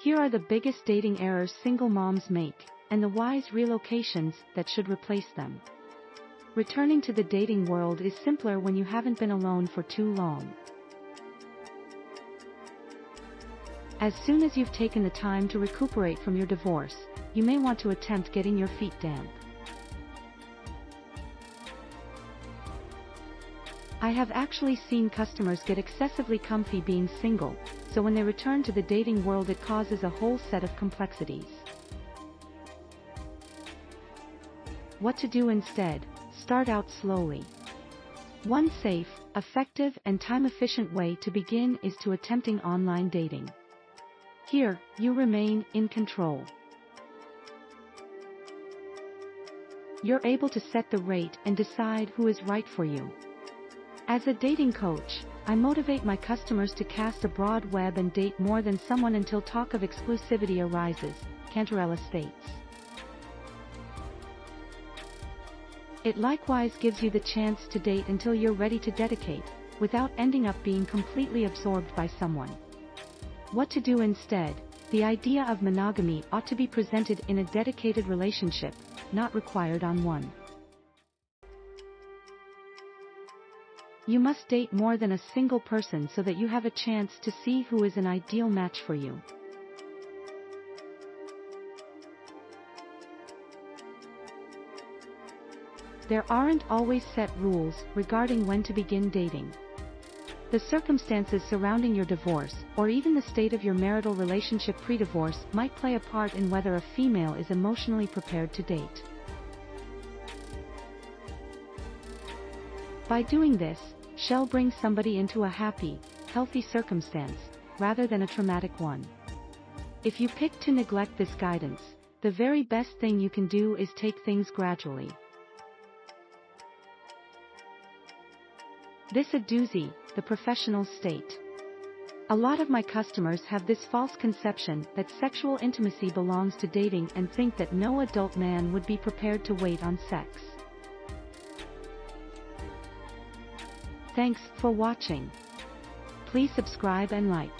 Here are the biggest dating errors single moms make, and the wise relocations that should replace them. Returning to the dating world is simpler when you haven't been alone for too long. As soon as you've taken the time to recuperate from your divorce, you may want to attempt getting your feet damp. I have actually seen customers get excessively comfy being single, so when they return to the dating world it causes a whole set of complexities. What to do instead? Start out slowly. One safe, effective and time-efficient way to begin is to attempting online dating. Here, you remain in control. You're able to set the rate and decide who is right for you. As a dating coach, I motivate my customers to cast a broad web and date more than someone until talk of exclusivity arises, Cantarella states. It likewise gives you the chance to date until you're ready to dedicate, without ending up being completely absorbed by someone. What to do instead? The idea of monogamy ought to be presented in a dedicated relationship, not required on one. You must date more than a single person so that you have a chance to see who is an ideal match for you. There aren't always set rules regarding when to begin dating. The circumstances surrounding your divorce, or even the state of your marital relationship pre-divorce, might play a part in whether a female is emotionally prepared to date. By doing this, she'll bring somebody into a happy, healthy circumstance, rather than a traumatic one. If you pick to neglect this guidance, the very best thing you can do is take things gradually. This a doozy, the professionals state. A lot of my customers have this false conception that sexual intimacy belongs to dating and think that no adult man would be prepared to wait on sex. Thanks for watching. Please subscribe and like.